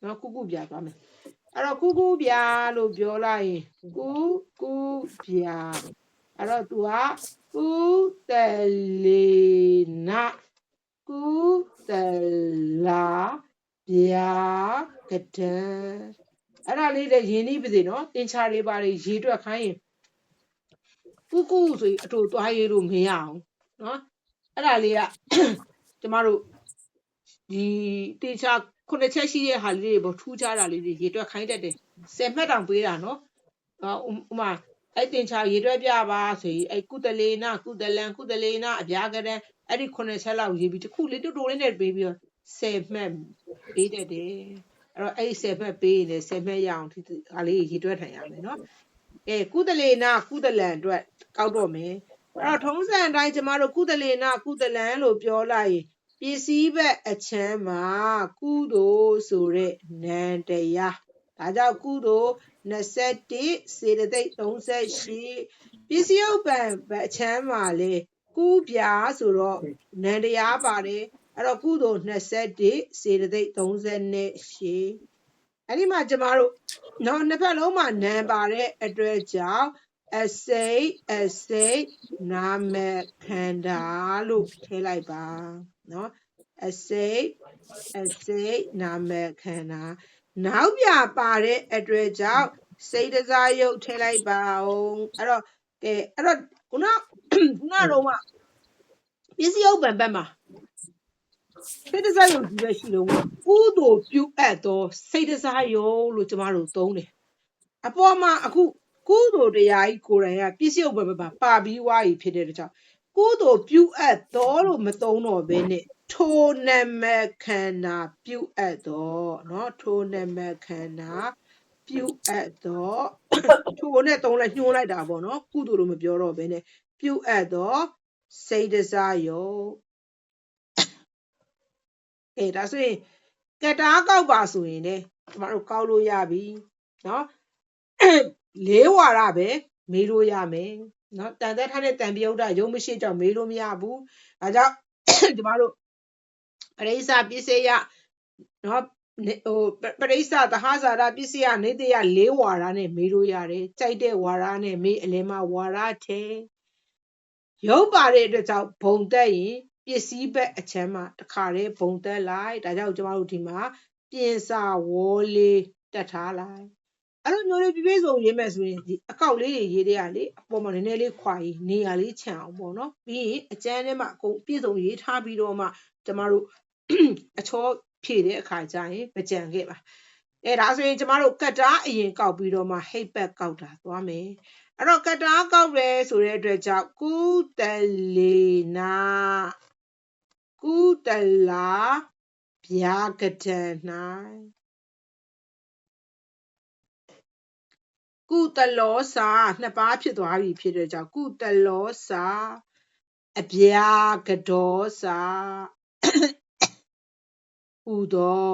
နော်ကုကုပြသွားမယ်အဲ့တော့ကုကုပြလို့ပြောလိုက်ရင်ကုကုပြအဲ့တော့ तू ကကုတလေနကုတလာဗျာကတံအဲ့ဒါလေးလည်းရင်းနှီးပါစေနော်တင်ချာလေးပါလေရေးတွက်ခိုင်းရင်ကုကုဆိုရင်အတူသွားရေးလို့မရအောင်နော်အဲ့ဒါလေးကကျမတို့ဒီတင်ချာ9ချက်ရှိတဲ့ဟာလေးတွေပေါ့ထူးခြားတာလေးတွေရေတွက်ခိုင်းတတ်တယ်10မှတ်တောင်ပေးတာနော်ဥမာအဲ့တင်ချာရေတွက်ပြပါဆိုရင်အဲ့ကုတလေနကုတလန်ကုတလေနအပြာကတန်းအဲ့ဒီ9ချက်လောက်ရေးပြီးတစ်ခုလေးတူတူလေးနဲ့ပေးပြီးတော့10မှတ်ပေးတတ်တယ်အဲ့တော့အဲ့10မှတ်ပေးရင်လည်း10မှတ်ရအောင်ဒီဟာလေးရေတွက်ထိုင်ရမယ်နော်ကုတလေနကုတလန်အတွက်ကောက်တော့မယ်အဲ့တော့ထုံးစံအတိုင်းကျမတို့ကုတလေနကုတလန်လို့ပြောလိုက်ရင်ပစ္စည်းဘက်အချမ်းမှာကုသိုလ်ဆိုတဲ့နံတရားဒါကြောင့်ကုသိုလ်21စေတသိက်38ပစ္စည်းဥပ္ပံဘက်အချမ်းမှာလေကုပြာဆိုတော့နံတရားပါတယ်အဲ့တော့ကုသိုလ်21စေတသိက်38အဲ့ဒီမှာကျမတို့နော်နှစ်ဖက်လုံးမှာနံပါတဲ့အတွက်ကြောင့်အစိတ်နာမခန္ဓာလို့ထည့်လိုက်ပါနော်အစိတ်နာမခန္ဓာနောက်ပြပါတဲ့အတွက်ကြောင့်စိတ်တစားရုပ်ထည့်လိုက်ပါအောင်အဲ့တော့ခုနတော့မှပစ္စည်းဥပ္ပံဘက်မှာစိတ်တစားရုပ်ကြီးပဲရှိလို့ကုသိုလ်ပြုအပ်သောစိတ်တစားရုပ်လို့ကျမတို့သုံးတယ်အပေါ်မှာအခုကုသိုလ်တရားကြီးကိုယ်တိုင်ကပစ္စည်းဥပ္ပံဘက်မှာပါပြီးွားကြီးဖြစ်တဲ့အတွက်ကြောင့်ကုသိုလ်ပြုအပ်သောလို့မသုံးတော့ဘဲနဲ့ထိုနမခန္ဓာပြုအပ်သောเนาะထိုနမခန္ဓာပြုအပ်သောထိုနဲ့သုံးလိုက်ညှိုးလိုက်တာပေါ့เนาะကုသိုလ်လို့မပြောတော့ဘဲနဲ့ပြုအပ်သောစိတ်တစားယောဒါဆိုရင်ကတားကောက်ပါဆိုရင်လေကျမတို့ကောက်လို့ရပြီเนาะလေးဝါရပဲမေးလို့ရမယ်เนาะတန်သက်ထားတဲ့တန်ပြုတ်တာရုံမရှိကြောင့်မေးလို့မရဘူးဒါကြောင့်ကျမတို့ပရိစ္ဆပစ္စယနော်ပရိစ္ဆသဟဇာရပစ္စယနေတယ၄ဝါရနဲ့မေးလို့ရတယ်ကြိုက်တဲ့ဝါရနဲ့မေးအလယ်မှာဝါရထဲရုပ်ပါတဲ့အတွက်ကြောင့်ဘုံတက်ရင်ပစ္စည်းဘက်အချမ်းမှာတခါတည်းဘုံတက်လိုက်ဒါကြောင့်ကျမတို့ဒီမှာပြင်စာဝေါ်လေးတက်ထားလိုက်အဲ့လိုမျိုးလေးပြည့်စုံရေးမယ်ဆိုရင်ဒီအကောက်လေးတွေရေးတဲ့ကလေအပေါ်မှာနည်းနည်းလေးခွာရေးနေရာလေးခြံအောင်ပေါ့နော်ပြီးရင်အကျန်းထဲမှာအကုန်ပြည့်စုံရေးထားပြီးတော့မှကျမတို့အချောဖြည့်တဲ့အခါကျရင်မကြံခဲ့ပါဒါဆိုရင်ကျမတို့ကတ်တားအရင်ကောက်ပြီးတော့မှဟိတ်ပတ်ကောက်တာသွားမယ်အဲ့တော့ကတ်တားကောက်ရဲဆိုတဲ့အတွက်ကြောင့်ကုတလေနာကုတလာဗျာကတံ၌ကုတလောစာနှစ်ပါးဖြစ်သွားပြီဖြစ်တဲ့ကြောင့်ကုတလောစာအဗျာကဒောစာဟူသော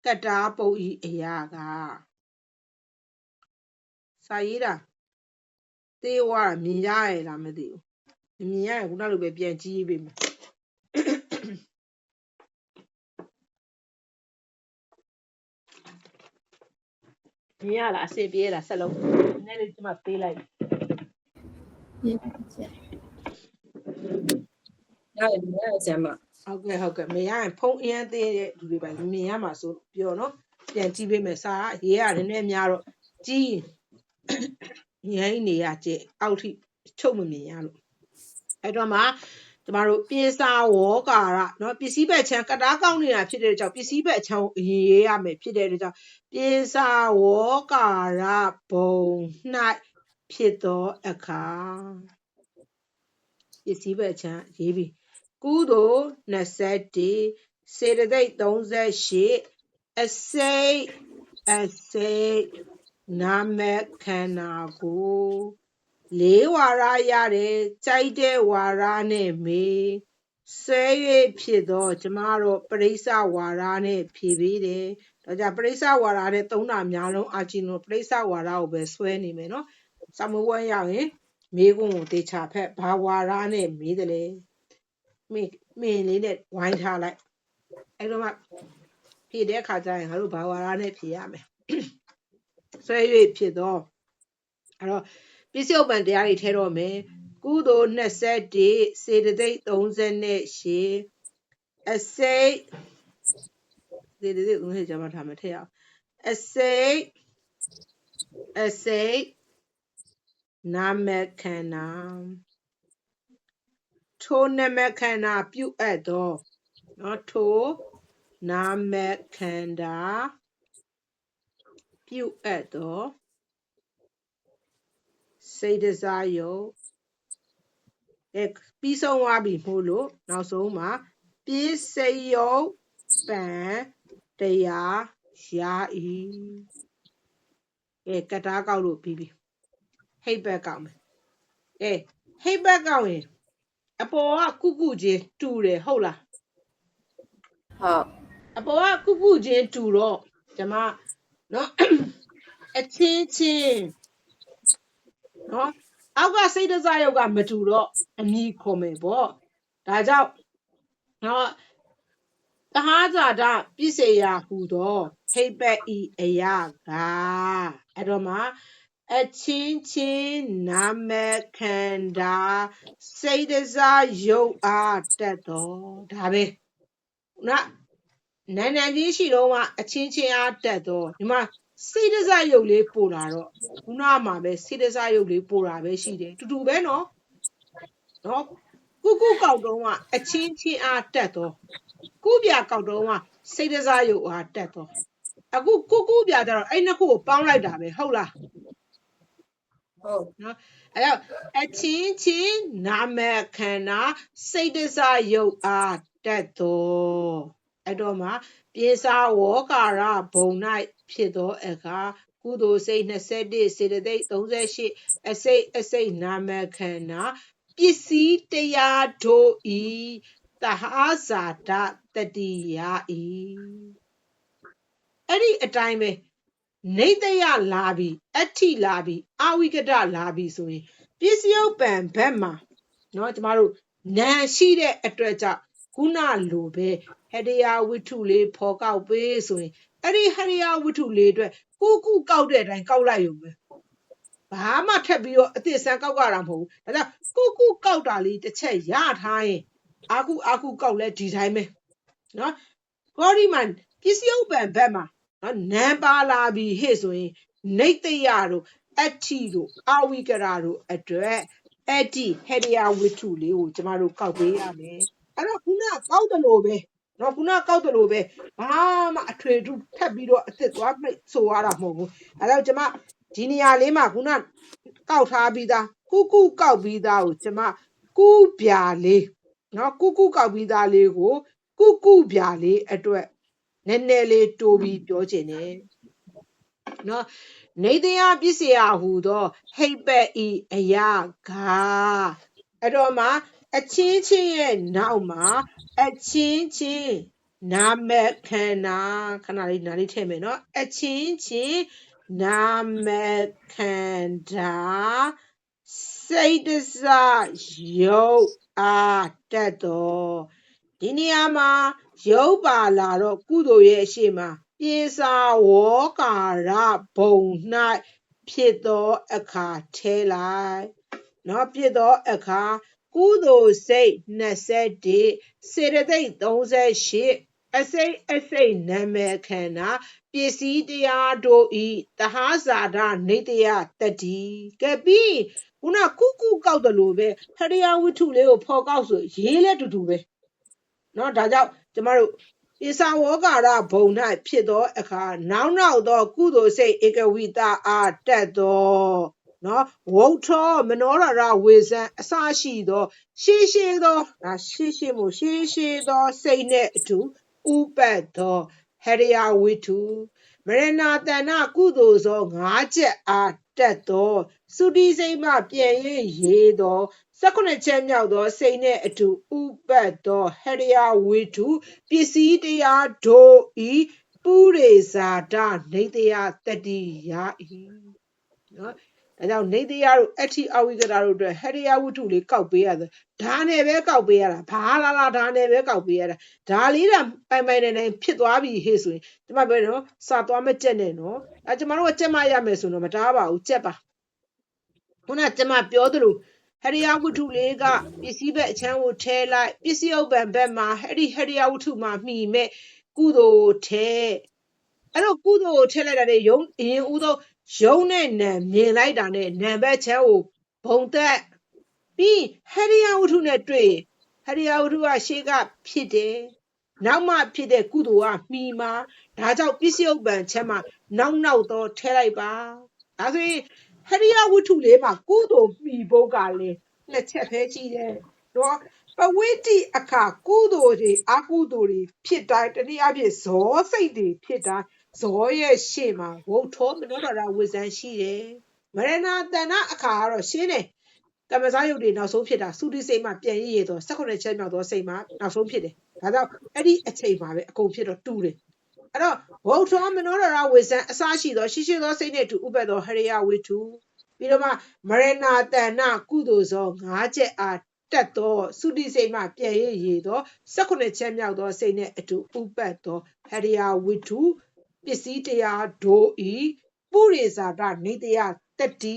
ကတ္တာပုတ်ဤအရာကစာရေးတာသေဝမြင်ရရလားမသိဘူးမြင်ရရင်ခုနလိုပဲပြန်ကြည့်ပေးမယ်မြင်ရလားအစစ်ပြေးလားဆက်လုံးနည်းနည်းလေးဒီမှာပေးလိုက်ရတယ်ဆရာမဟုတ်ကဲ့မရရင်ဖုန်းအရင်သေးတဲ့လူတွေပဲမြင်ရမှာဆိုပြောနော်ပြန်ကြည့်ပေးမယ်စာရေးရနည်းနည်းများတော့ကြည့်ငိမ့်နေရကျအောက်ထိချုပ်မမြင်ရလို့အဲ့တော့မှကျမတို့ပြေစာဝေါကာရเนาะပစ္စည်းဘက်ချမ်းကတားကောက်နေတာဖြစ်တဲ့ကြောင့်ပစ္စည်းဘက်ချမ်းကိုအရင်ရေးရမယ်ဖြစ်တဲ့ကြောင့်ပြေစာဝေါကာရဘုံ၌ဖြစ်သောအခါပစ္စည်းဘက်ချမ်းရေးပြီးကုသိုလ်21စေတသိက်38အစိတ်နာမခန္ဓာကိုလေးဝါရရတယ်ကြိုက်တဲ့ဝါရနဲ့မေးဆွဲ၍ဖြစ်သောကျမတို့ပရိစ္ဆဝါရနဲ့ဖြည့်ပေးတယ်ဒါကြောင့်ပရိစ္ဆဝါရနဲ့သုံးတာများလုံးအချင်းလို့ပရိစ္ဆဝါရကိုပဲဆွဲနေမယ်နော်စာမဝဲရောက်ရင်မေးခွန်းကိုတေချာဖက်ဘာဝါရနဲ့မေးတယ်လေမင်းလေးနဲ့ဝိုင်းထားလိုက်အဲ့တော့မှ ဖြည့်တဲ့အခါကျရင်ငါတို့ဘာဝါဒနဲ့ဖြည့်ရမယ်ဆွဲ၍ဖြစ်တော့အဲ့တော့ပစ္စည်းဥပ္ပံတရားတွေထဲတော့မယ်ကုသိုလ်21စေတသိက်38အစိတ်စေတသိက်30ကျမထားမယ်ထည့်ရအောင်အစိတ်နာမခန္ဓာထိုနာမခန္ဓာပြုအပ်သောနော်ထိုနာမခန္ဓာပြုအပ်သောစိတ်တစားယုတ်ပြီးဆုံးသွားပြီမို့လို့နောက်ဆုံးမှာပစ္စယုတ်ပံတရားရာဤကတားကောက်လို့ပြီးပြီဟိတ်ဘက်ကောက်မယ်ဟိတ်ဘက်ကောက်ရင်အပေါ်ကကုချင်းတူတယ်ဟုတ်လားဟုတ်အပေါ်ကကုချင်းတူတော့ကျမနော်အချင်းနော်အောက်ကစိတ်တစားယုတ်ကမတူတော့အမည်ခေါ်မယ်ပေါ့ဒါကြောင့်နော်တဟာဇာတပြည့်စေရာဟူသောဟိတ်ဘက်ဤအရာကအဲ့တော့မှအချင်းနာမခန္ဓာစိတ်တစားယုတ်အားတက်တော့ဒါပဲနော်နာချင်းရှိတော့မှအချင်းအားတက်တော့ဒီမှာစိတ်တစားယုတ်လေးပို့လာတော့ခုနမှာပဲစိတ်တစားယုတ်လေးပို့တာပဲရှိတယ်တူပဲနော်ကုကောက်တော့မှအချင်းအားတက်တော့ကုပြကောက်တော့မှစိတ်တစားယုတ်အားတက်တော့အခုကုပြကြတော့အဲ့နှစ်ခုကိုပေါင်းလိုက်တာပဲဟုတ်လားဟုတ်နော်အဲ့တော့အချင်းနာမခန္ဓာစိတ်တစားယုတ်အားတက်တော့အဲ့တော့မှပြေစာဝေါကာရဘုံ၌ဖြစ်သောအခါကုသိုလ်စိတ်21စေတသိက်38အစိတ်နာမခန္ဓာပစ္စည်းတရားတို့ဤသဟာဇာတတတိယဤအဲ့ဒီအတိုင်းပဲနေတယလာပြီအဋ္ဌိလာပြီအဝိကတလာပြီဆိုရင်ပစ္စယုပ္ပံဘက်မှာเนาะကျမတို့နာရှိတဲ့အတွက်ကြောင့်ခုနလိုပဲဟရိယဝိထုလေးဖော်ကောက်ပေးဆိုရင်အဲ့ဒီဟရိယဝိထုလေးအတွက်ကုကောက်တဲ့အတိုင်းကောက်လိုက်ရုံပဲဘာမှထပ်ပြီးတော့အသစ်ဆန်းကောက်ရတာမဟုတ်ဘူးဒါကြောင့်ကုကောက်တာလေးတစ်ချက်ရထားရင်အာကုကောက်လဲဒီတိုင်းပဲเนาะကောဒီမန်ပစ္စယုပ္ပံဘက်မှာနံပါလာပြီဟဲ့ဆိုရင်နေတယတို့အဋ္ဌိတို့အဝိကရာတို့အတွက်အဋ္ဌိဟရိယဝိထုလေးကိုကျမတို့ကောက်ပေးရမယ်အဲ့တော့ခုနကောက်တယ်လို့ပဲခုနကောက်တယ်လို့ပဲဘာမှအထွေထူးထပ်ပြီးတော့အစ်စ်သွားပြိဆိုရတာမဟုတ်ဘူးအဲ့တော့ကျမဒီနေရာလေးမှာခုနကောက်ထားပြီးသားကုကောက်ပြီးသားကိုကျမကုပြာလေးကုကောက်ပြီးသားလေးကိုကုပြာလေးအတွက်နည်းနည်းလေးတိုးပြီးပြောချင်တယ်နော်နေတရားပစ္စယဟူသောဟိတ်ပက်ဤအရာကအဲ့တော့မှအချင်းရဲ့နောက်မှာအချင်းနာမခန္ဓာခဏလေးနားလေးထည့်မယ်နော်အချင်းနာမခန္ဓာစိတ်တစားယုတ်အားတက်တော်ဒီနေရာမှာရုပ်ပါလာတော့ကုသိုလ်ရဲ့အရှိမပြေစာဝေါကာရဘုံ၌ဖြစ်သောအခါထဲလိုက်ဖြစ်သောအခါကုသိုလ်စိတ်21စေတသိက်38အစိတ်နာမခန္ဓာပစ္စည်းတရားတို့ဤသဟာဇာတနေတယတတိကဲပြီးခုနကုကောက်တယ်လို့ပဲဟရိယဝိထုလေးကိုဖော်ကောက်ဆိုရေးလဲတူပဲဒါကြောင့်ကျမတို့ဣသဝေါကာရဘုံ၌ဖြစ်သောအခါနောက်သောကုသိုလ်စိတ်ဧကဝိတအားတက်သောဝုထောမနောရဝေဇံအစရှိသောရှေးသောရှေးသောစိတ်နဲ့အတူဥပတ်သောဟရိယဝိထုမရဏတဏကုသိုလ်သော5ချက်အားတက်သောသုတိစိတ်မှပြန်ရေးသော19ချက်မြောက်သောစိတ်နဲ့အတူဥပတ်သောဟရိယဝိထုပစ္စည်းတရားတို့ဤပုရိဇာတနေတယတတိယဤဒါ ဒါကြောင့်နေတရားတို့အဋ္ဌိအဝိကတာတို့အတွက်ဟရိယဝတ္ထုလေးကောက်ပေးရတယ်ဒါနဲ့ပဲကောက်ပေးရတာဘာလာဒါနဲ့ပဲကောက်ပေးရတာဒါလေးတာပိုင်နိုင်ဖြစ်သွားပြီဟေ့ဆိုရင်ကျမပြောနော်စာသွားမကြက်နဲ့နော်ကျမတို့ကကြက်မရမယ်ဆိုတော့မတားပါဘူးကြက်ပါခုနကျမပြောသလိုဟရိယဝတ္ထုလေးကပစ္စည်းဘက်အချမ်းကိုထဲလိုက်ပစ္စည်းဥပ္ပံဘက်မှာဟရိယဝတ္ထုမှာမှီမဲ့ကုသိုလ်ထဲအဲ့တော့ကုသိုလ်ကိုထည့်လိုက်တာနဲ့ယုံအရင်ဦးဆုံးယုံနဲ့နံမြင်လိုက်တာနဲ့နံဘက်ချမ်းကိုဘုံသက်ပြီးဟရိယဝတ္ထုနဲ့တွေ့ဟရိယဝတ္ထုကရှေ့ကဖြစ်တယ်နောက်မှဖြစ်တဲ့ကုသိုလ်ကမှီမှာဒါကြောင့်ပစ္စည်းဥပ္ပံချမ်းမှာနောက်တော့ထဲလိုက်ပါဒါဆိုရင်ဟရိယဝတ္ထုလေးမှာကုသိုလ်မှီဖို့ကလည်းနှစ်ချက်ပဲရှိတယ်နော်ပဝိတိအခါကုသိုလ်တွေအကုသိုလ်တွေဖြစ်တိုင်းတနည်းအားဖြင့်ဇောစိတ်တွေဖြစ်တိုင်းဇောရဲ့ရှေ့မှာဝုထောမနောဒရာဝိဇ္ဇံရှိတယ်မရဏတဏအခါကတော့ရှင်းတယ်ကမ္မဇာယုတ်တွေနောက်ဆုံးဖြစ်တာသုတိစိတ်မှာပြန်ရည်တော့18ချက်မြောက်သောစိတ်မှာနောက်ဆုံးဖြစ်တယ်ဒါကြောင့်အဲ့ဒီအချိန်မှာပဲအကုန်ဖြစ်တော့တူတယ်အဲ့တော့ဝုထောမနောဒရာဝိဇ္ဇံအစရှိသောရှိသောစိတ်နဲ့တူဥပ္ပသောဟရိယဝိတုပြီးတော့မှမရဏတဏကုသိုလ်ဇော5ချက်အားတက်သောသုတိစိတ်မှပြန်ရည်သော18ချက်မြောက်သောစိတ်နဲ့အတူဥပ္ပတ်သောဟရိယဝိတုပစ္စည်းတရားတို့ဤပုရိဇာတနေတယတတိ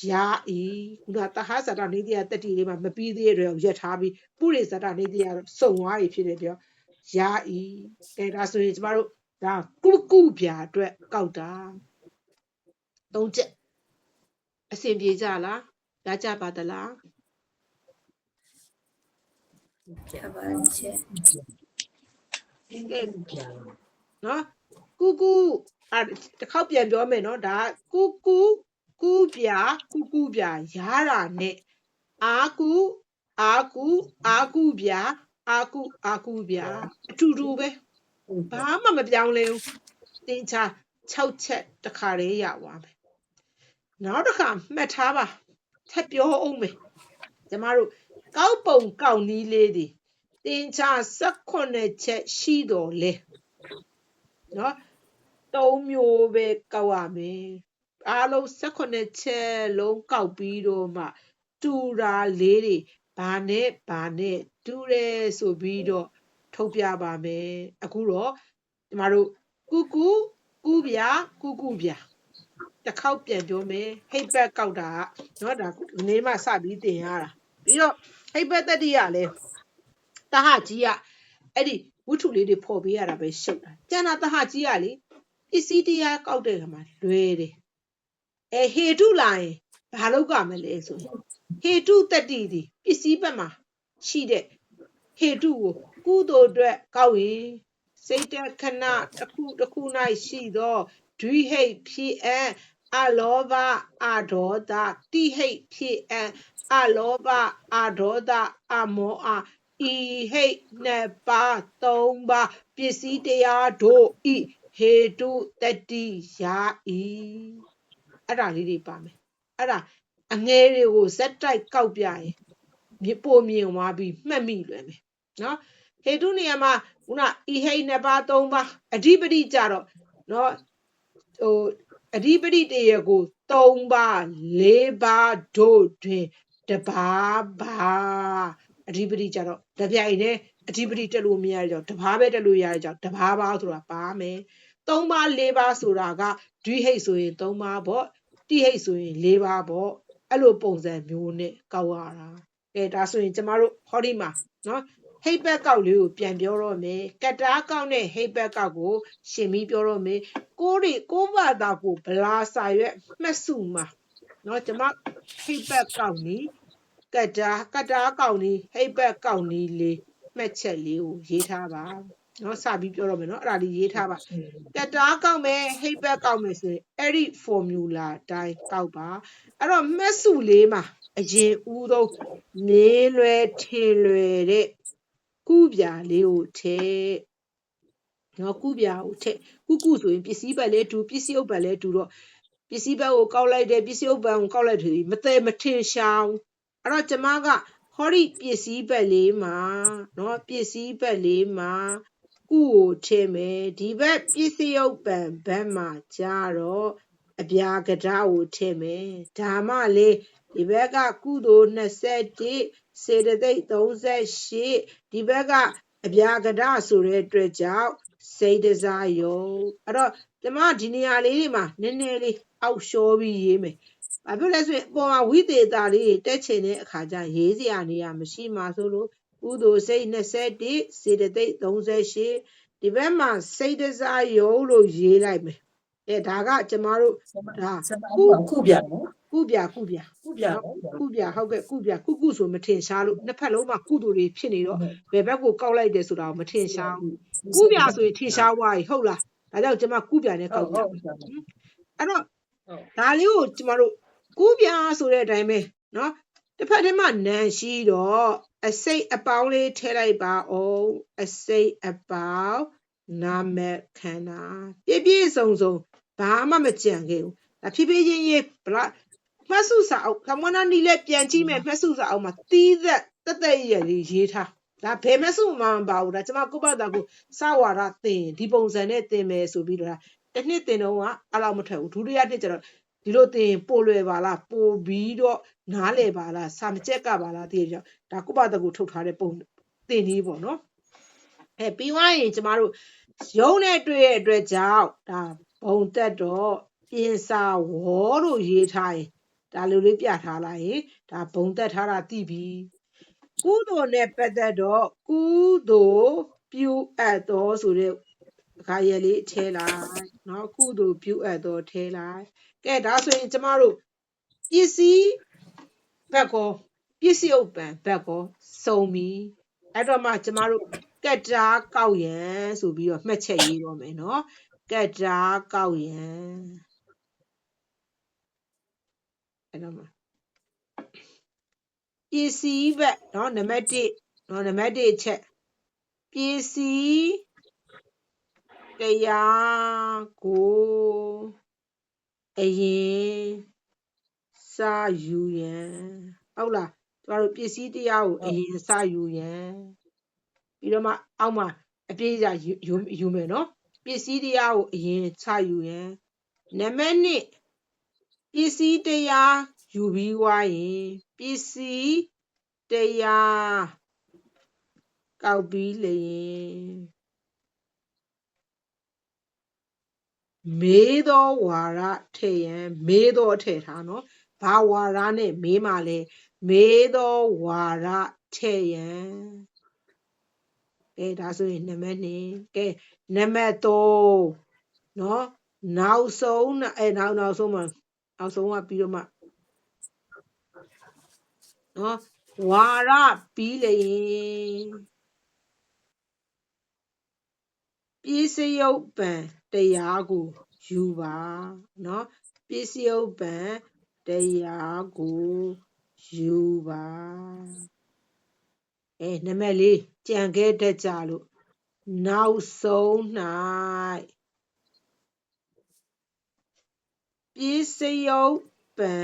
ယာဤခုနတဟဇာတနေတယတတိလေးမှာမပြီးသေးတဲ့ရက်ထားပြီးပုရိဇာတနေတယစုံသွားပြီဖြစ်တဲ့ပြောယာဤအဲဒါဆိုရင်ကျမတို့ဒါကုပြာအတွက်ကောက်တာ3ချက်အဆင်ပြေကြလားရကြပါသလားကြပါချက်နော်ကုတစ်ခေါက်ပြန်ပြောမယ်နော်ဒါကုပြာရာတာနဲ့အာကုပြာအတူတူပဲဘာမှမပြောင်းလဲဘူးသင်္ချာ6ချက်တစ်ခါလေးရသွားမယ်နောက်တစ်ခါမှတ်ထားပါထပ်ပြောအောင်မယ်ကျမတို့ကောက်ပုံကောက်နည်းလေးတွေသင်္ချာ18ချက်ရှိတော်လဲနော်3မျိုးပဲကောက်ရမယ်အားလုံး18ချက်လုံးကောက်ပြီးတော့မှတူတာလေးတွေဘာနဲ့တူတယ်ဆိုပြီးတော့ထုတ်ပြပါမယ်အခုတော့ကျမတို့ကုပြတစ်ခေါက်ပြန်ပြောမယ်ဟိတ်ဘက်ကောက်တာเนาะဒါနေမှစပြီးတင်ရတာပြီးတော့ဟိတ်ဘက်တတိယလဲတဟကြီးကအဲ့ဒီဝတ္ထုလေးတွေဖော်ပေးရတာပဲရှုပ်တာကျန်တာတဟကြီးကလေပစ္စည်းတရားကောက်တဲ့ခါမှာလွယ်တယ်ဟေတုလာရင်ဘာလုပ်ကြမလဲဆိုရင်ဟေတုတတိဒီပစ္စည်းဘက်မှာရှိတဲ့ဟေတုကိုကုသိုလ်အတွက်ကောက်ရင်စိတ်တခဏတစ်ခု၌ရှိသောဒွိဟိတ်ဖြစ်အလောဘအဒေါသတိဟိတ်ဖြစ်အလောဘအဒေါသအမောဤဟိတ်နှစ်ပါး3ပါးပစ္စည်းတရားတို့ဤဟေတုတတိယာဤအဲ့ဒါလေးတွေပါမယ်အဲ့ဒါအငယ်တွေကိုဇက်တိုက်ကောက်ပြရင်ပိုမြင်သွားပြီးမှတ်မိလွယ်မယ်နော်ဟေတုနေရာမှာခုနဤဟိတ်နှစ်ပါး3ပါးအဓိပတိကြတော့နော်အဓိပတိတရကို3ပါး4ပါးတို့တွင်တပါးပါအဓိပတိကြတော့တပြိုင်တည်းအဓိပတိတက်လို့မရကြတော့တပါးပဲတက်လို့ရကြတော့တပါးပါဆိုတာပါမယ်3ပါး4ပါးဆိုတာကဒွိဟိတ်ဆိုရင်3ပါးပေါ့တိဟိတ်ဆိုရင်4ပါးပေါ့အဲ့လိုပုံစံမျိုးနဲ့ကောက်ရတာဒါဆိုရင်ကျမတို့ဟောဒီမှာနော်ဟိတ်ဘက်ကောက်လေးကိုပြန်ပြောတော့မယ်ကတားကောက်နဲ့ဟိတ်ဘက်ကောက်ကိုရှင်ပြီးပြောတော့မယ်ကိုဘာသာကိုဗလာစာရွက်မှတ်စုမှာနော်ကျမဟိတ်ဘက်ကောက်နီးကတားကောက်နီးဟိတ်ဘက်ကောက်နီးလေးမှတ်ချက်လေးကိုရေးထားပါနော်စပြီးပြောတော့မယ်နော်အဲ့ဒါလေးရေးထားပါကတားကောက်မယ်ဟိတ်ဘက်ကောက်မယ်ဆိုရင်အဲ့ဒီ formula တိုင်းကောက်ပါအဲ့တော့မှတ်စုလေးမှာအရင်ဦးဆုံးနေလွယ်ထင်လွယ်တဲ့ကုပြာလေးကိုထည့်နော်ကုပြာကိုထည့်ကုဆိုရင်ပစ္စည်းဘက်လေးတူပစ္စည်းဥပ္ပံလေးတူတော့ပစ္စည်းဘက်ကိုကောက်လိုက်တယ်ပစ္စည်းဥပ္ပံကိုကောက်လိုက်တယ်မထင်ရှားအဲ့တော့ကျမကဟောဒီပစ္စည်းဘက်လေးမှာနော်ပစ္စည်းဘက်လေးမှာကုကိုထည့်မယ်ဒီဘက်ပစ္စည်းဥပ္ပံဘက်မှာကြတော့ အပြာကဒါကိုထည့်မယ်ဒါမှလေဒီဘက်ကကုသိုလ်21စေတသိက်38ဒီဘက်ကအပြာကဒါဆိုတဲ့အတွက်ကြောင့်စိတ်တစားယုံအဲ့တော့ဒီမှာဒီနေရာလေးတွေမှာနည်းနည်းလေးအောက်လျှောပြီးရေးမယ်ဘာဖြစ်လဲဆိုရင်အပေါ်မှာဝိသေသလေးတက်ချင်တဲ့အခါကျရေးစရာနေရာမရှိမှဆိုလို့ကုသိုလ်စိတ်21စေတသိက်38ဒီဘက်မှာစိတ်တစားယုံလို့ရေးလိုက်မယ်ဒါကကျမတို့ဒါခုပြနော် ကုပြဟုတ်ကဲ့ကုဆိုမထင်ရှားလို့နှစ်ဖက်လုံးမှာကုသိုလ်တွေဖြစ်နေတော့ဘယ်ဘက်ကိုကောက်လိုက်တယ်ဆိုတာကိုမထင်ရှားဘူးကုပြဆိုရင်ထင်ရှားသွားပြီဟုတ်လားဒါကြောင့်ကျမကုပြနဲ့ကောက်တာအဲ့တော့ဒါလေးကိုကျမတို့ကုပြဆိုတဲ့အတိုင်းပဲเนาะတစ်ဖက်တည်းမှာနန်ရှိတော့အစိတ်အပေါင်းလေးထည့်လိုက်ပါအောင်အစိတ်အပေါင်းနာမည်ခန္ဓာပြည့်စုံဘာမှမကြံခဲ့ဘူးဒါဖြည်းဖြည်းချင်းရေးဗလားမှတ်စုစာအုပ်ကမ္မနာနီလည်းပြန်ကြည့်မယ်မှတ်စုစာအုပ်မှာတီးသက်တက်ရလေးရေးထားဒါဘယ်မှတ်စုမှမပါဘူးဒါကျမကိုပတ်တာကိုစဝါဒသင်ဒီပုံစံနဲ့သင်မယ်ဆိုပြီးတော့တစ်နှစ်သင်တော့အဲ့လောက်မထွက်ဘူးဒုတိယနှစ်ကျတော့ဒီလိုသင်ပို့လွယ်ပါလားပို့ပြီးတော့နားလည်ပါလားစာမကျက်ကပါလားတည်ကြဒါကိုပတ်တာကိုထုတ်ထားတဲ့ပုံသင်ကြီးပေါ့နော်ပြီးသွားရင်ကျမတို့ရုံးနဲ့တွေ့ရဲ့အတွက်ကြောင့်ဒါဘုံတက်တော့ပြင်စာဝေါ်လို့ရေးထားရင်ဒါလိုလေးပြထားလိုက်ရင်ဒါဘုံတက်ထားတာသိပြီကုသိုလ်နဲ့ပတ်သက်တော့ကုသိုလ်ပြုအပ်တော်ဆိုတဲ့အခါရလေးထဲလိုက်เนาะကုသိုလ်ပြုအပ်တော်ထဲလိုက်ကဲဒါဆိုရင်ကျမတို့ပစ္စည်းဘက်ကောပစ္စည်းဥပ္ပံဘက်ကောစုံပြီအဲ့တော့မှကျမတို့ကက်တာကောက်ရန်ဆိုပြီးတော့မှတ်ချက်ရေးတော့မယ်เนาะကက်တာကောက်ရန်အဲ့တော့မှပစ္စည်းဘက်เนาะနံပါတ်1เนาะနံပါတ်1ချက်ပစ္စည်းတရားကိုအရင်စာယူရန်ဟုတ်လားကျမတို့ပစ္စည်းတရားကိုအရင်စာယူရန်ပြီးတော့မှအောက်မှာအပြည့်အစုံယူမယ်เนาะပစ္စည်းတရားကိုအရင်စာယူရန်နံပါတ်2ပစ္စည်းတရားယူပြီးွားရင်ပစ္စည်းတရားကောက်ပြီးလျင်မေးသောဝါရထည့်ရန်မေးသောထည့်ထားနော်ဘာဝါရနဲ့မေးမှလဲမေးသောဝါရထည့်ရန်ဒါဆိုရင်နံပါတ်2နံပါတ်3နော်နောက်ဆုံးနောက်ဆုံးမှာနောက်ဆုံးကပြီးတော့မှနော်ဝါရပြီးလျင်ပစ္စယုပ္ပံတရားကိုယူပါနော်ပစ္စယုပ္ပံတရားကိုယူပါနံပါတ်4ကြံခဲ့တတ်ကြလို့နောက်ဆုံး၌ပစ္စယုပ္ပံ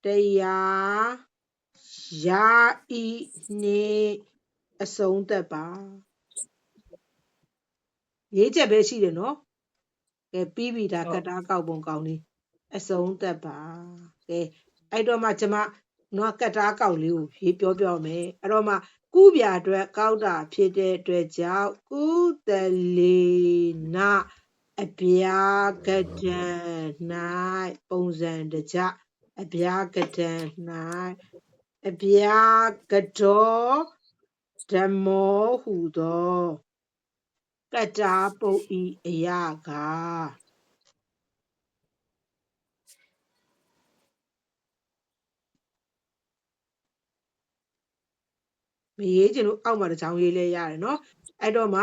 တရားယာဤနှင့်အဆုံးသတ်ပါရေးချက်ပဲရှိတယ်နော်ပြီးပြီဒါကတားကောက်ပုံကောင်းလေးအဆုံးသတ်ပါအဲ့တော့မှကျွန်မနော်ကတားကောက်လေးကိုရေးပြောမယ်အဲ့တော့မှကုပြအတွက်ကောက်တာဖြစ်တဲ့အတွက်ကြောင့်ကုသလေနအဗျာကတံ၌ပုံစံတကြအဗျာကတံ၌အဗျာကတောဓမ္မောဟုသောကတာပုတ်ဤအရာကမရေးချင်လို့အောက်မှာတစ်ချောင်းရေးလဲရတယ်နော်အဲ့တော့မှ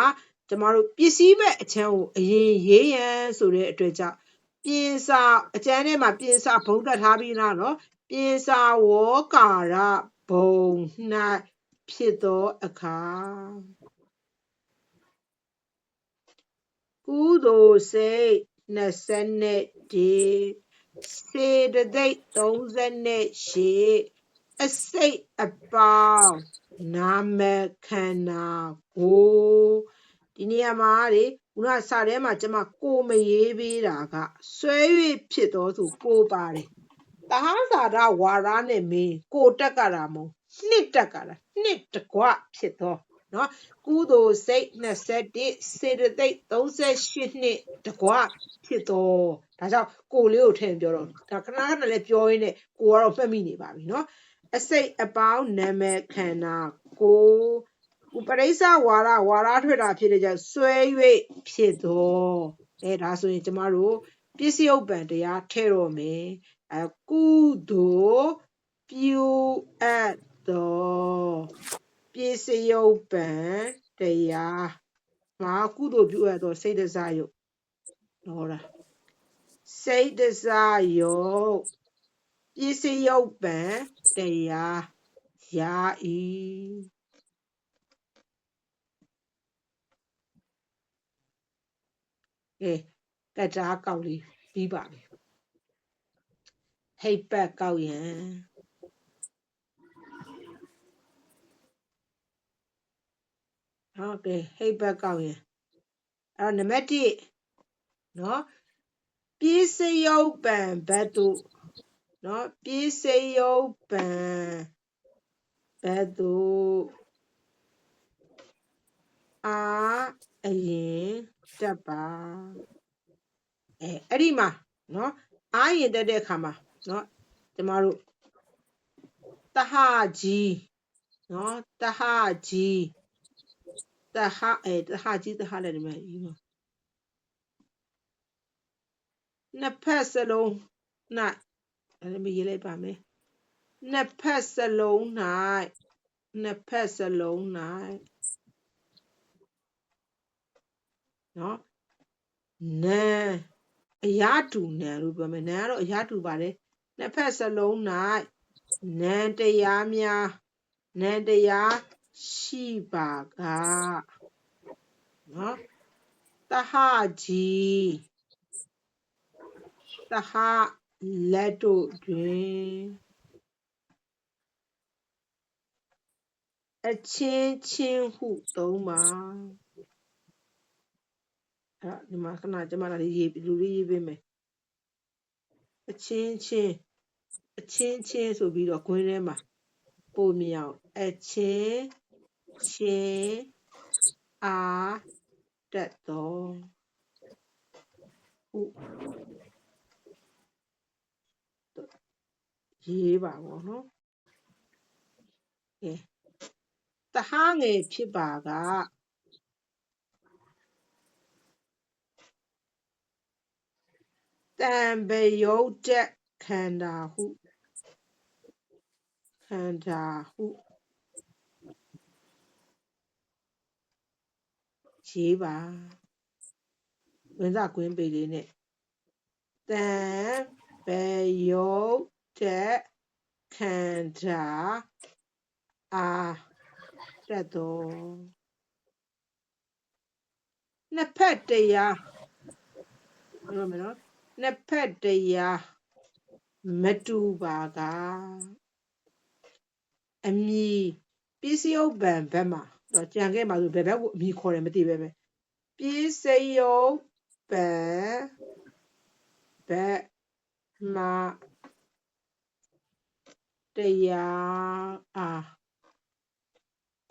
ကျမတို့ပစ္စည်းဘက်အချမ်းကိုအရင်ရေးရန်ဆိုတဲ့အတွက်ကြောင့်ပြင်စာအကျမ်းထဲမှာပြင်စာဘုံတက်ထားပြီးနော်ပြင်စာဝေါကာရဘုံ၌ဖြစ်သောအခါကုသိုလ်စိတ်21စေတသိက်38အစိတ်အပေါင်းနာမခန္ဓာကိုဒ ဒီနေရာမှာလေခုနစာထဲမှာကျွန်မကိုမရေးပေးတာကဆွဲ၍ဖြစ်သောဆိုကိုပါတယ်တဟန်းစာရဝါရနဲ့မင်းကိုတက်ကြတာမဟုတ်နှစ်တက်ကြတာနှစ်တကွဖြစ်သောနော်ကုသိုလ်စိတ်21စေတသိက်38နှစ်တကွဖြစ်သောဒါကြောင့်ကိုလေးကိုထည့်ပြောတော့ဒါခဏခဏလေးပြောရင်းနဲ့ကိုကတော့မှတ်မိနေပါပြီနော်အစိတ်အပေါင်းနာမည်ခန္ဓာကိုပရိစ္ဆဝါရထွက်တာဖြစ်တဲ့ကြောင့်ဆွဲ၍ဖြစ်သောဒါဆိုရင်ကျမတို့ပစ္စယုပ္ပံတရားထည့်တော့မယ်ကုသိုလ်ပြုအပ်သောပစ္စယုပ္ပံတရားမှာကုသိုလ်ပြုအပ်သောစိတ်တစားယုတ်ဟောတာစိတ်တစားယုတ်ပစ္စယုပ္ပံတရားယာဤကကြားကောက်လေးပြီးပါပြီဟိတ်ပတ်ကောက်ရန်ဟုတ်တယ်ဟိတ်ပတ်ကောက်ရင်အဲ့တော့နံပါတ်1နော်ပစ္စယုပ္ပံဘတ်တုနော်ပစ္စယုပ္ပံဘတ်တုအရင်တက်ပါအဲ့ဒီမှာနော်ရင်တက်တဲ့အခါမှာနော်ကျမတို့တဟကြီးနော်တဟကြီးတဟလည်းဒီမှာနှစ်ဖက်စလုံး၌အဲ့ဒါရေးလိုက်ပါမယ်နှစ်ဖက်စလုံး၌နော်နံအရာတူနံလို့ပြောမယ်နံကတော့အရာတူပါတယ်နှစ်ဖက်စလုံး၌နံတရားများနံတရားရှိပါကနော်တဟကြီးတဟလက်တို့တွင်အချင်းဟုသုံးပါဒီမှာခဏကျမတို့ရေးလူလေးရေးပေးမယ်အချင်းဆိုပြီးတော့ခွင်းထဲမှာပို့မြောက်အချင်းအားတက်တော်ဟုတ်ရေးပါဘောနော်တဟငယ်ဖြစ်ပါကတံပယုတ်တက်ခန္ဓာဟုရေးပါဝင်စားကွင်းပေလေးနဲ့တံပယုတ်တက်ခန္ဓာအားတက်တော်နှစ်ဖက်တရားပြောမယ်နော်နှစ်ဖက်တရားမတူပါကအမည်ပစ္စယုပ္ပံဘက်မှာတော့ကြံခဲ့မှာဆိုဘယ်ဘက်ကိုအမည်ခေါ်တယ်မသိပဲပဲပစ္စယုပ္ပံဘက်မှာတရားအား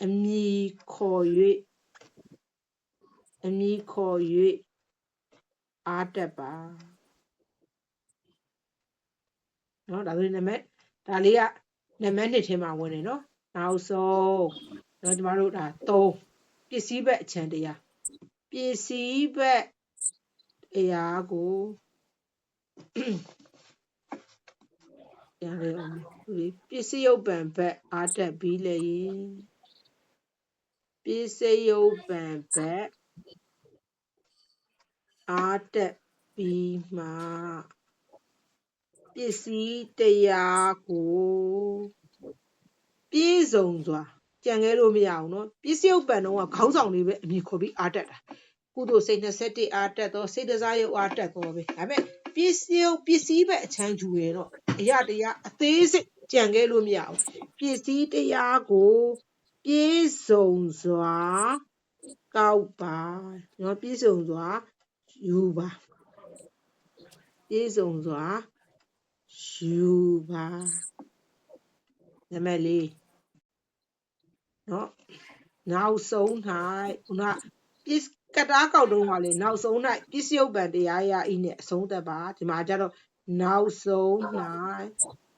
အမည်ခေါ်၍အားတက်ပါနော်ဒါဆိုရင်နံပါတ်ဒါလေးကနံပါတ်2ထဲမှာဝင်နေနော်နောက်ဆုံးနော်ကျမတို့ဒါ3ပစ္စည်းဘက်အချံတရားပစ္စည်းဘက်တရားကိုရတယ်ပစ္စယုပ္ပံဘက်အားတက်ပြီးလေပစ္စယုပ္ပံဘက်အားတက်ပြီးမှပစ္စည်းတရားကိုပြည့်စုံစွာကြံခဲ့လို့မရအောင်နော်ပစ္စယုပ္ပံတော့ကခေါင်းဆောင်လေးပဲအမည်ခေါ်ပြီးအားတက်တာကုသိုလ်စိတ်21အားတက်တော့စိတ်တစားရုပ်အားတက်တော့ပဲဒါပေမဲ့ပစ္စည်းပဲအချမ်းယူရတော့အရာတရားအသေးစိတ်ကြံခဲ့လို့မရအောင်ပစ္စည်းတရားကိုပြည့်စုံစွာ ကောက်ပါနော်ပြည့်စုံစွာယူပါပြည့်စုံစွာယူပါနံပါတ်၄နော်နောက်ဆုံး၌ခုနပြစ်ကတားကောက်တုံးကလေနောက်ဆုံး၌ပစ္စယုပ္ပံတရားရဤနဲ့အဆုံးသက်ပါဒီမှာကျတော့နောက်ဆုံး၌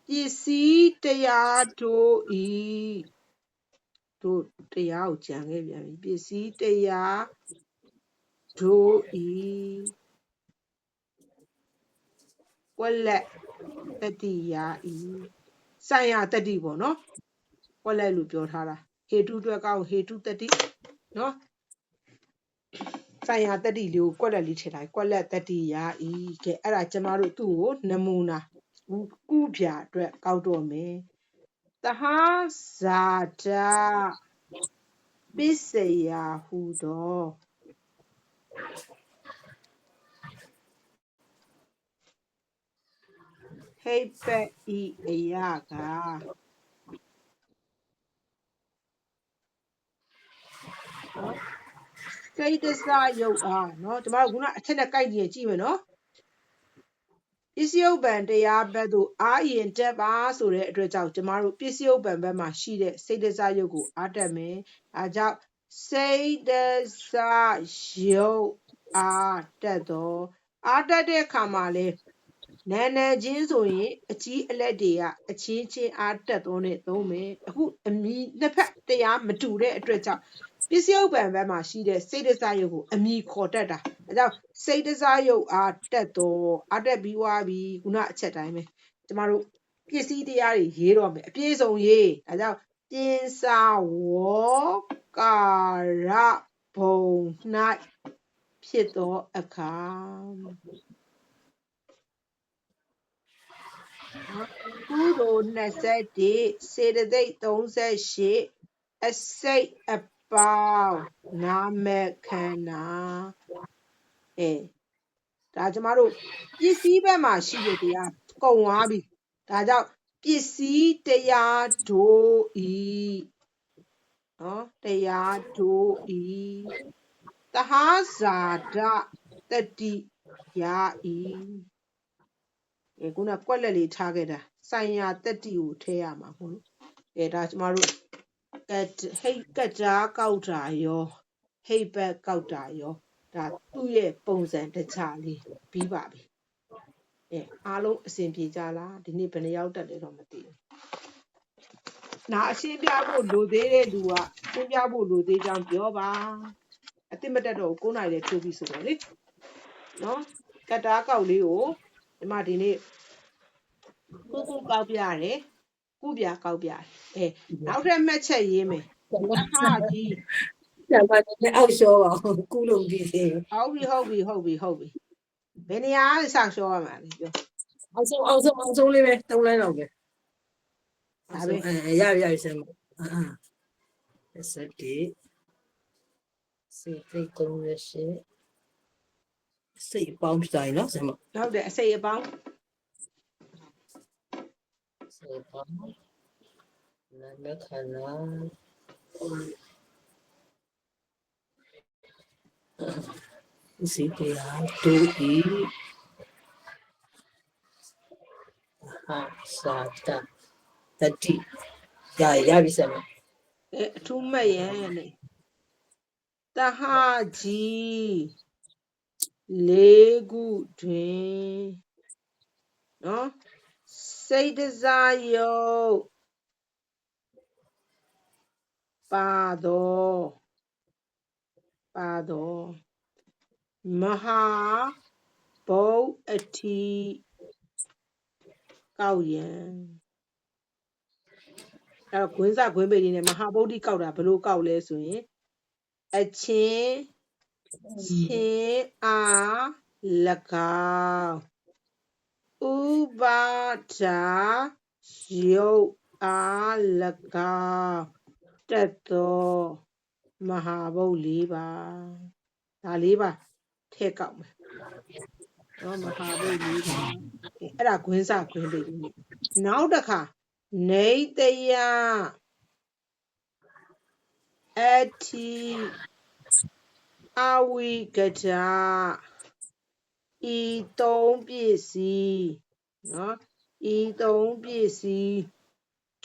ပစ္စည်းတရားတို့ဤတို့တရားကိုကြံခဲ့ပြန်ပြီပစ္စည်းတရားတို့ဤကွက်လက်တတိယဤဆိုင်ရာတတိပေါ့နော်ကွက်လက်လို့ပြောထားတာဟေတုအတွက်ကောက်ဟေတုတတိနော်ဆိုင်ရာတတိလေးကိုကွက်လက်လေးထည့်ထားကွက်လက်တတိယဤကဲအဲ့ဒါကျမတို့သူ့ကိုနမူနာကုပြအတွက်ကောက်တော့မယ်သဟာဇာတပစ္စယဟုသောဟိပ္ပဤအယကနော်စိတ်တစယုတ်အားနော်ကျမတို့ခုနအထက်နဲ့ကိုက်ကြည့်မယ်နော်ပစ္စယုပ္ပံတရားဘက်သို့အားရင်တက်ပါဆိုတဲ့အတွက်ကြောင့်ကျမတို့ပစ္စယုပ္ပံဘက်မှာရှိတဲ့စိတ်တစယုတ်ကိုအားတက်မယ်အဲကြောင့်စိတ်တစယုတ်အားတက်တော့အားတက်တဲ့အခါမှာလေနာနာချင်းဆိုရင်အကြီးအလက်တွေကအချင်းချင်းအားတက်သွန်းနဲ့သုံးမယ်အခုအမီနှစ်ဖက်တရားမတူတဲ့အတွက်ကြောင့်ပစ္စယုပ္ပံဘက်မှာရှိတဲ့စိတ်တစယုတ်ကိုအမီခေါ်တတ်တာအဲကြောင့်စိတ်တစယုတ်အားတက်တော့အားတက်ပြီးွားပြီခုနအချက်တိုင်းပဲကျမတို့ပစ္စည်းတရားတွေရေးတော့မယ်အပြည့်စုံရေးဒါကြောင့်ပြင်စာဝကာရဘုံ၌ဖြစ်သောအခါကုသိုလ်21စေတသိက်38အစိတ်အပေါင်းနာမခန္ဓာဒါကျမတို့ပစ္စည်းဘက်မှာရှိတဲ့တရားကုန်သွားပြီဒါကြောင့်ပစ္စည်းတရားတို့ဤနော်တရားတို့ဤသဟာဇာတတတိယာဤခုနကွက်လက်လေးထားခဲ့တာဆိုင်ရာတတိကိုထည့်ရမှာပေါ့နော်ဒါကျမတို့ဟိတ်ကကြားကောက်တာရောဟိတ်ဘက်ကောက်တာရောဒါသူ့ရဲ့ပုံစံတခြားလေးပြီးပါပြီအားလုံးအဆင်ပြေကြလားဒီနေ့ဘယ်နှယောက်တက်လဲတော့မသိဘူးနာအရှင်းပြဖို့လိုသေးတဲ့လူကရှင်းပြဖို့လိုသေးကြောင်းပြောပါအတိမတက်တော့9နာရီလေးထိုးပြီးဆိုတော့လေနော်ကတားကောက်လေးကိုဒီမှာဒီနေ့ကုကောက်ပြရတယ်ကုပြကောက်ပြရတယ်နောက်ထပ်မှတ်ချက်ရေးမယ်ဟာကြီးကျမလည်းအောက်လျှောပါကုလုံးပြီးသေးဟုတ်ပြီဘယ်နေရာစလျှောရမှာလဲပြောအောက်ဆုံးလေးပဲ3လိုင်းလောက်ပဲဒါပဲရဆမ်းစတိစိတ်38စိတ်ပေါင်းပြတိုင်းနော်ဆမ်းမဟုတ်တယ်အစိတ်အပေါင်းစိတ်ပေါင်းနာမခန္ဓာစိတ်တရားတို့ဤဟာစာတတိရပြီစမ်းအထူးမဲ့ရဲ့လေတဟကြီး၄ခုတွင်နော်စိတ်တစားယုတ်ပါတော့မဟာဘုတ်အထိကောက်ရန်အဲ့တော့ဂွင်းစဂွင်းပေလေးနဲ့မဟာဗုဒ္ဓကောက်တာဘယ်လိုကောက်လဲဆိုရင်အချင်းအား၎င်းဥပါဒာယုတ်အား၎င်းတက်သောမဟာဗုဒ္ဓ၄ပါးဒါ၄ပါးထည့်ကောက်မယ်နော်မဟာဗုဒ္ဓ၄ပါးအဲ့ဒါဂွင်းစဂွင်းပေလေးနဲ့နောက်တစ်ခါနေတယအထိ အာဝိကတာဤသုံးပစ္စည်းနော်ဤသုံးပစ္စည်း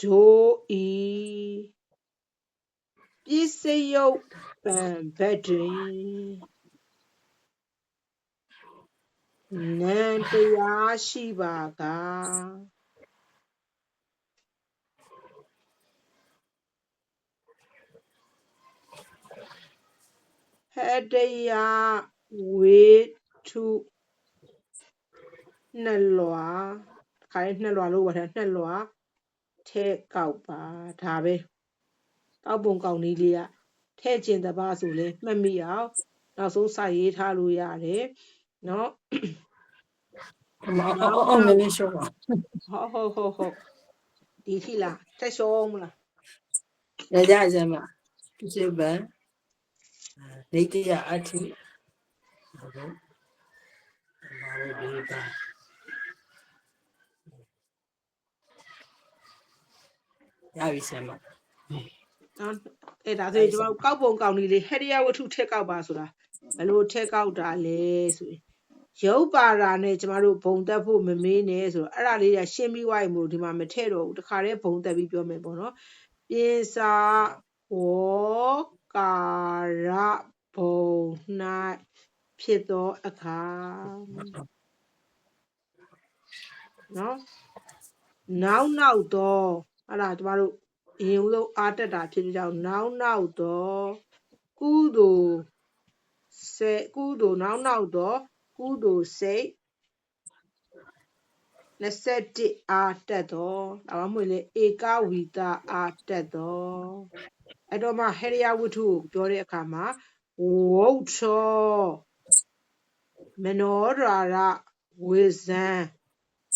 တို့ဤပစ္စယုတ်ပံဘက်တွင်နံတရားရှိပါကဟတယဝေထုနှလွာခါရင်နှလွာလို့ပါတယ်နှလွာထဲကောက်ပါဒါပဲကောက်ပုံကောက်နည်းလေးကထဲ့ကျင်တပါဆိုလဲမှတ်မိအောင်နောက်ဆုံးစာရေးထားလို့ရတယ်နော်အော်မင်းရှောပါဟုတ်ဒီထိလားတက်ရှောမလားရကြမှာပြစ်ပန်နေတရားအထိဟုတ်ကဲ့မာရဒီပါရပြီဆရာမနော်အဲ့ဒါဆိုရင်ကျွန်တော်ကောက်ပုံကောက်နည်းလေးဟရိယဝတ္ထုထက်ကောက်ပါဆိုတာဘယ်လိုထက်ကောက်တာလဲဆိုရင်ရုပ်ပါတာနဲ့ကျမတို့ဘုံတက်ဖို့မမေးနဲ့ဆိုတော့အဲ့ဒါလေးကရှင်းပြီးွားရင်မို့ဒီမှာမထည့်တော့ဘူးတခါတည်းဘုံတက်ပြီးပြောမယ်ပေါ့နော်ပိစာဝကာရဘုံ၌ဖြစ်သောအခါနော်နောက်တော့အဲ့ဒါကျမတို့အရင်ဦးဆုံးအားတက်တာဖြစ်ကြောင်းနောက်တော့ကုသိုလ်နောက်တော့ကုသိုလ်စိတ်21အားတက်တော့ဒါမှမဟုတ်လေဧကဝီတအားတက်တော့အဲ့တော့မှဟရိယဝတ္ထုကိုပြောတဲ့အခါမှာဝုတ်ချောမနောရာရဝေဇံ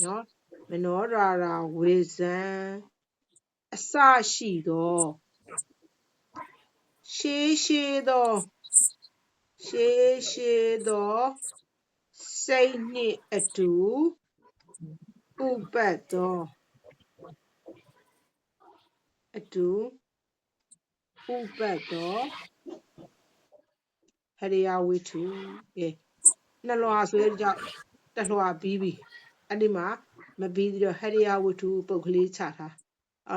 နော်မနောရာရဝေဇံအစရှိသောရှေးသောစိတ်နှင့်အတူဥပတ်သောဟရိယဝတ္ထုနှလွှာဆိုတဲ့ကြောင့်တလွှာပြီးပြီအဲ့ဒီမှာမပြီးသေးတော့ဟရိယဝတ္ထုပုတ်ကလေးချထား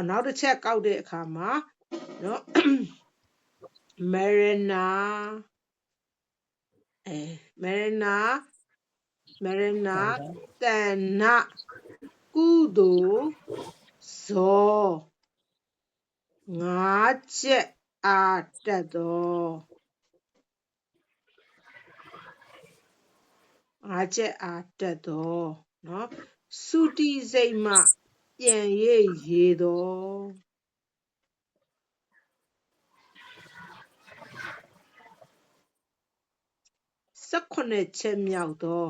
နောက်တစ်ချက်ကောက်တဲ့အခါမှာနော်မရဏတဏ္ဏကုသိုလ်ဇော၅ချက်အားတက်သောနော်သုတိစိတ်မှပြန်ရေသော18ချက်မြောက်သော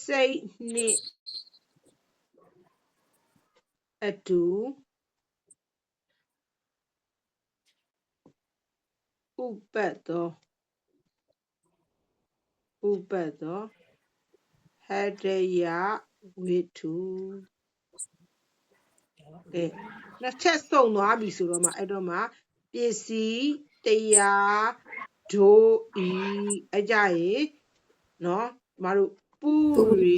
စိတ်နှင့်အတူဥပတ်သောဟတယဝတ္ထုနှစ်ချက်စုံသွားပြီဆိုတော့မှအဲ့တော့မှပစ္စည်းတရားတို့ဤအကြရေနော်မတို့ပုရိ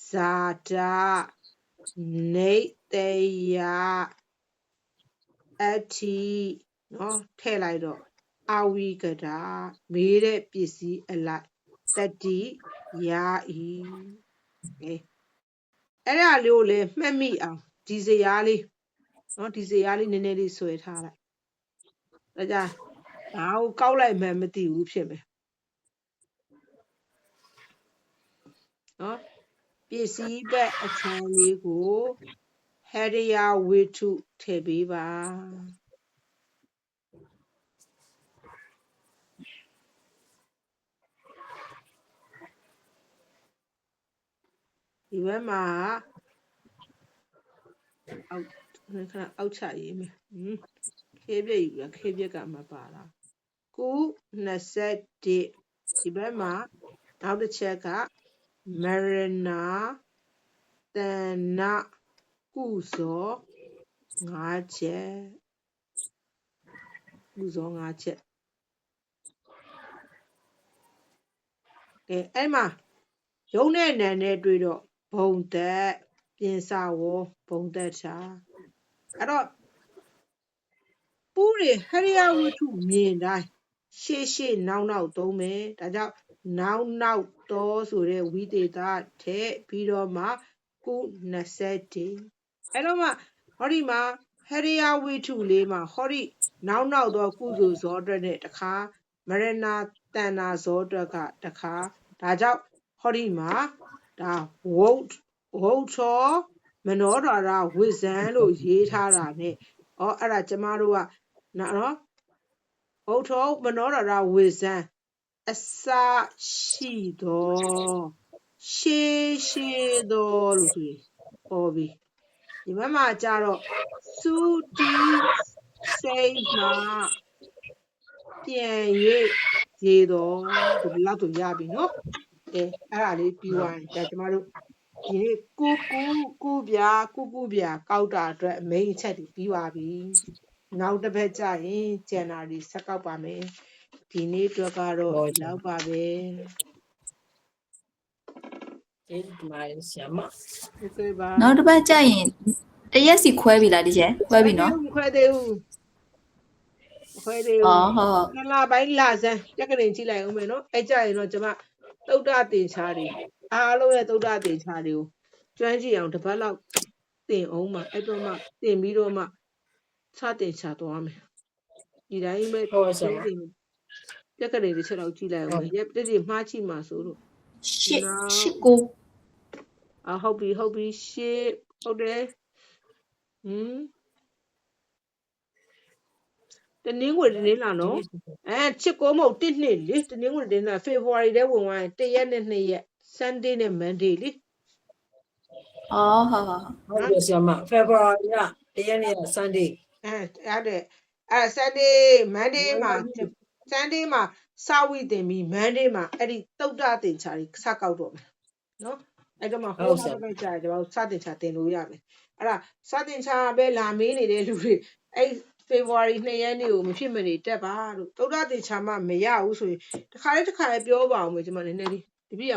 ဇာတနေတေယအထိနော်ထည့်လိုက်တော့အာဝိကတာမေးတဲ့ပစ္စည်းအလိုက်တတိယာဤအဲ့ဒါလေးကိုလည်းမှတ်မိအောင်ဒီစရာလေးနော်ဒီစရာလေးနည်းနည်းလေးဆွဲထားလိုက်ဒါကြဘာကိုကောက်လိုက်မှမသိဘူးဖြစ်မယ်နော်ပစ္စည်းဘက်အခန်းလေးကိုဟရိယဝတ္ထုထည့်ပေးပါဒီဘက်မှာအောက်ချရေးမယ်ခေပြည့်ယူခေပြည့်ကမပါလားကု21ဒီဘက်မှာနောက်တစ်ချက်ကမရဏတဏ္ဏကုဇော5ချက် ပူဇော်5ချက်ကဲအဲ့မှာရုံးနဲ့နံနဲ့တွေ့တော့ဘုံသက်ပြင်စာဝေါဘုံသက်ချာအဲ့တော့ပူးတွေဟရိယဝတ္ထုမြင်တိုင်းရှေ့နောက်သုံးမယ်ဒါကြောင့်နောက်တော့ဆိုတဲ့ဝိသေသထည့်ပြီးတော့မှကု20အဲ့တော့မှဟောဒီမှာဟရိယဝတ္ထုလေးမှာဟောဒီနောက်တော့ကုသိုလ်ဇောအတွက်နဲ့တခါမရဏတဏ္ဍာဇောအတွက်ကတခါဒါကြောင့်ဟောဒီမှာဒါဝုတ်ထောမနောဒရာဝိဇံလို့ရေးထားတာ ਨੇ အဲ့ဒါကျမတို့ကနော်ဝုတ်ထောမနောဒရာဝိဇံအစရှိသောရှေးသောလို့ဆိုရင်ဟောပြီဒီဘက်မှာကြတော့သုတိစိတ်မှာပြန်၍ရေတော်ဒီလောက်ဆိုရပြီနော်ကဲအဲ့ဒါလေးပြီးသွားရင်ဒါကျမတို့ဒီနေ့ကုပြကောက်တာအတွက် main အချက်တွေပြီးပါပြီနောက်တစ်ပတ်ကျရင်ဇန်နဝါရီဆက်ကောက်ပါမယ်ဒီနေ့အတွက်ကတော့လောက်ပါပဲကျေးဇူးတင်ဆရာမ ဟုတ်ကဲ့ပါ နောက်တစ်ပတ်ကျရင်တရက်စီခွဲပြီလားဒီချက်ခွဲပြီနော် ခွဲသေးဘူးဟုတ်နှစ်လပိုင်းလဆန်းတက်ကလေးကြည့်လိုက်အောင်မယ်နော်အဲ့ကြရင်တော့ကျမသုဒ္ဓတင်ချားတွေအားလုံးရဲ့သုဒ္ဓတင်ချားတွေကိုကျွမ်းကြည့်အောင်တစ်ပတ်လောက်တင်အောင်မှအဲ့တော့မှတင်ပြီးတော့မှစတင်ချသွားမယ်ဒီတိုင်းပဲတက်ကလေးတစ်ချက်လောက်ကြည့်လိုက်အောင်ရက်တည်းမှားချိမှာဆိုလို့ရှစ်ကို ဟုတ်ပြီရှစ်ဟုတ်တယ်တနင်္ဂနွေတနင်္လာနော်ချစ်ကိုမဟုတ်1နှစ်လေတနင်္ဂနွေတနင်္လာဖေဖော်ဝါရီထဲဝင်သွားရင်1ရက်နဲ့2ရက် Sunday နဲ့ Monday လေဟုတ်တယ်ဆရာမ February က1ရက်နေ့က Sunday အဲ့ Sunday Monday မှာ Sunday မှာစဝိတင်ပြီး Monday မှာအဲ့ဒီသုဒ္ဓတင်ချာကြီးစကောက်တော့မယ်နော်အဲ့တော့မှဟိုနောက်ပဲကြာကျွန်တော်စတင်ချာတင်လို့ရမယ်အဲ့ဒါစတင်ချာပဲလာမေးနေတဲ့လူတွေအဲ့ဖေဖော်ဝါရီ2ရက်နေ့ကိုမဖြစ်မနေတက်ပါလို့သုဒ္ဓတင်ချာမှမရဘူးဆိုရင်တစ်ခါလေးပြောပါအောင်မယ်ကျွန်မနည်းနည်းလေးတပည့်